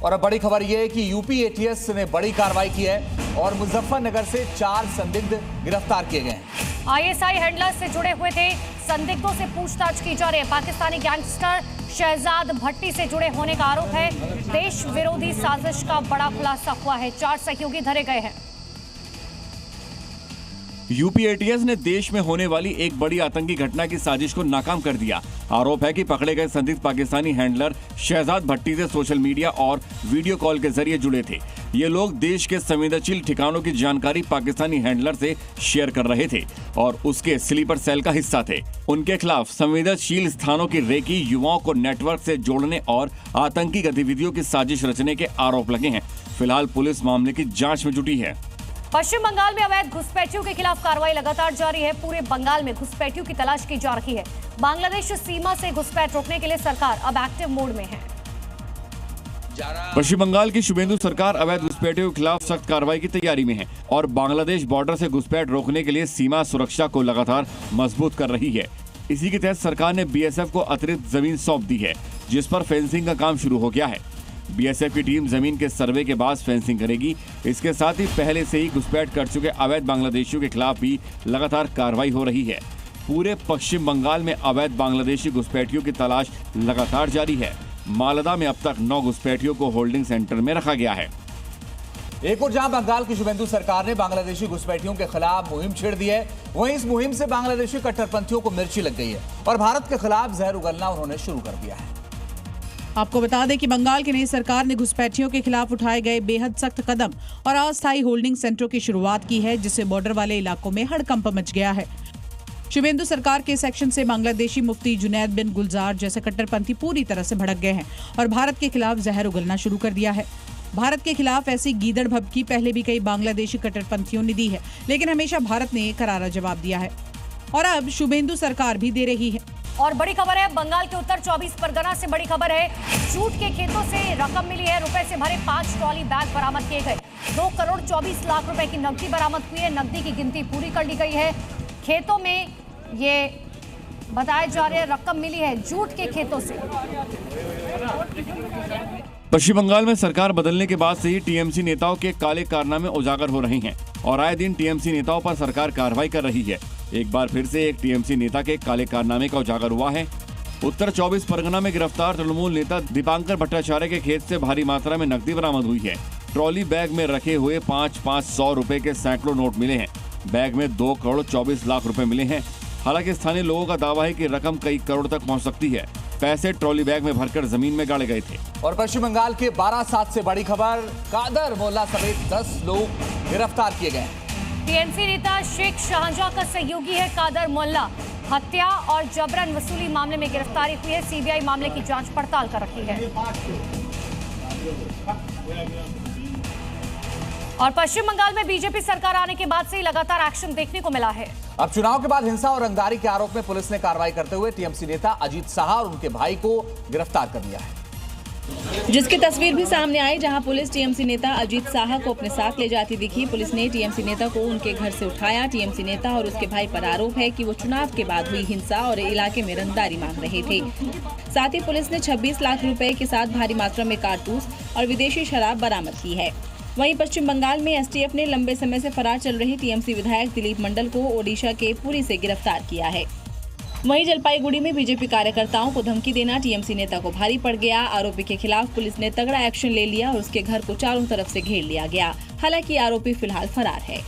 और अब बड़ी खबर यह है कि यूपी एटीएस ने बड़ी कार्रवाई की है और मुजफ्फरनगर से 4 संदिग्ध गिरफ्तार किए गए हैं। आईएसआई हैंडलर से जुड़े हुए थे, संदिग्धों से पूछताछ की जा रही है। पाकिस्तानी गैंगस्टर शहजाद भट्टी से जुड़े होने का आरोप है। देश विरोधी साजिश का बड़ा खुलासा हुआ है। 4 सहयोगी धरे गए हैं। यूपी एटीएस ने देश में होने वाली एक बड़ी आतंकी घटना की साजिश को नाकाम कर दिया। आरोप है कि पकड़े गए संदिग्ध पाकिस्तानी हैंडलर शहजाद भट्टी से सोशल मीडिया और वीडियो कॉल के जरिए जुड़े थे। ये लोग देश के संवेदनशील ठिकानों की जानकारी पाकिस्तानी हैंडलर से शेयर कर रहे थे और उसके स्लीपर सेल का हिस्सा थे। उनके खिलाफ संवेदनशील स्थानों की रेकी, युवाओं को नेटवर्क से जोड़ने और आतंकी गतिविधियों की साजिश रचने के आरोप लगे हैं। फिलहाल पुलिस मामले की जाँच में जुटी है। पश्चिम बंगाल में अवैध घुसपैठियों के खिलाफ कार्रवाई लगातार जारी है। पूरे बंगाल में घुसपैठियों की तलाश की जा रही है। बांग्लादेश सीमा से घुसपैठ रोकने के लिए सरकार अब एक्टिव मोड में है। पश्चिम बंगाल की शुभेंदु सरकार अवैध घुसपैठियों के खिलाफ सख्त कार्रवाई की तैयारी में है और बांग्लादेश बॉर्डर से घुसपैठ रोकने के लिए सीमा सुरक्षा को लगातार मजबूत कर रही है। इसी के तहत सरकार ने बीएसएफ को अतिरिक्त जमीन सौंप दी है, जिस पर फेंसिंग का काम शुरू हो गया है। बीएसएफ की टीम जमीन के सर्वे के बाद फेंसिंग करेगी। इसके साथ ही पहले से ही घुसपैठ कर चुके अवैध बांग्लादेशियों के खिलाफ भी लगातार कार्रवाई हो रही है। पूरे पश्चिम बंगाल में अवैध बांग्लादेशी घुसपैठियों की तलाश लगातार जारी है। मालदा में अब तक 9 घुसपैठियों को होल्डिंग सेंटर में रखा गया है। एक और जहां बंगाल की शुभेंदु सरकार ने बांग्लादेशी घुसपैठियों के खिलाफ मुहिम छेड़ दी है, वहीं इस मुहिम से बांग्लादेशी कट्टरपंथियों को मिर्ची लग गई है और भारत के खिलाफ जहर उगलना उन्होंने शुरू कर दिया है। आपको बता दें कि बंगाल की नई सरकार ने घुसपैठियों के खिलाफ उठाए गए बेहद सख्त कदम और अस्थायी होल्डिंग सेंटरों की शुरुआत की है, जिससे बॉर्डर वाले इलाकों में हड़कंप मच गया है। शुभेंदु सरकार के सेक्शन से बांग्लादेशी मुफ्ती जुनैद बिन गुलजार जैसे कट्टरपंथी पूरी तरह से भड़क गए हैं और भारत के खिलाफ जहर उगलना शुरू कर दिया है। भारत के खिलाफ ऐसी गीदड़ भभकी पहले भी कई बांग्लादेशी कट्टरपंथियों ने दी है, लेकिन हमेशा भारत ने करारा जवाब दिया है और अब शुभेंदु सरकार भी दे रही है। और बड़ी खबर है, बंगाल के उत्तर 24 परगना से बड़ी खबर है। जूट के खेतों से रकम मिली है। रुपए से भरे 5 ट्रॉली बैग बरामद किए गए। 2 करोड़ 24 लाख रुपए की नकदी बरामद हुई है। नकदी की गिनती पूरी कर ली गई है। खेतों में ये बताया जा रहा है रकम मिली है जूट के खेतों से। पश्चिम बंगाल में सरकार बदलने के बाद से ही टीएमसी नेताओं के काले कारनामे उजागर हो रहे हैं और आए दिन टीएमसी नेताओं पर सरकार कार्रवाई कर रही है। एक बार फिर से एक टीएमसी नेता के काले कारनामे का उजागर हुआ है। उत्तर 24 परगना में गिरफ्तार तृणमूल नेता दीपांकर भट्टाचार्य के खेत से भारी मात्रा में नकदी बरामद हुई है। ट्रॉली बैग में रखे हुए 500 रुपए के सैकड़ों नोट मिले हैं। बैग में 2 करोड़ 24 लाख रुपए मिले हैं। हालांकि स्थानीय लोगों का दावा है कि रकम कई करोड़ तक पहुंच सकती है। पैसे ट्रॉली बैग में भरकर जमीन में गाड़े गए थे। और पश्चिम बंगाल के बारासात से बड़ी खबर, कादर मोल्ला समेत 10 लोग गिरफ्तार किए गए हैं। टीएमसी नेता शेख शाहजहां का सहयोगी है कादर मोल्ला। हत्या और जबरन वसूली मामले में गिरफ्तारी हुई है। सीबीआई मामले की जांच पड़ताल कर रही है। और पश्चिम बंगाल में बीजेपी सरकार आने के बाद से ही लगातार एक्शन देखने को मिला है। अब चुनाव के बाद हिंसा और रंगदारी के आरोप में पुलिस ने कार्रवाई करते हुए टीएमसी नेता अजीत साहा और उनके भाई को गिरफ्तार कर लिया है, जिसकी तस्वीर भी सामने आई, जहां पुलिस टीएमसी नेता अजीत साहा को अपने साथ ले जाती दिखी। पुलिस ने टीएमसी नेता को उनके घर से उठाया। टीएमसी नेता और उसके भाई पर आरोप है कि वो चुनाव के बाद हुई हिंसा और इलाके में रंगदारी मांग रहे थे। साथ ही पुलिस ने 26 लाख रुपए के साथ भारी मात्रा में कारतूस और विदेशी शराब बरामद की है। वहीं पश्चिम बंगाल में एसटीएफ ने लंबे समय से फरार चल रहे टीएमसी विधायक दिलीप मंडल को ओडिशा के पुरी से गिरफ्तार किया है। वहीं जलपाईगुड़ी में बीजेपी कार्यकर्ताओं को धमकी देना टीएमसी नेता को भारी पड़ गया। आरोपी के खिलाफ पुलिस ने तगड़ा एक्शन ले लिया और उसके घर को चारों तरफ से घेर लिया गया। हालांकि आरोपी फिलहाल फरार है।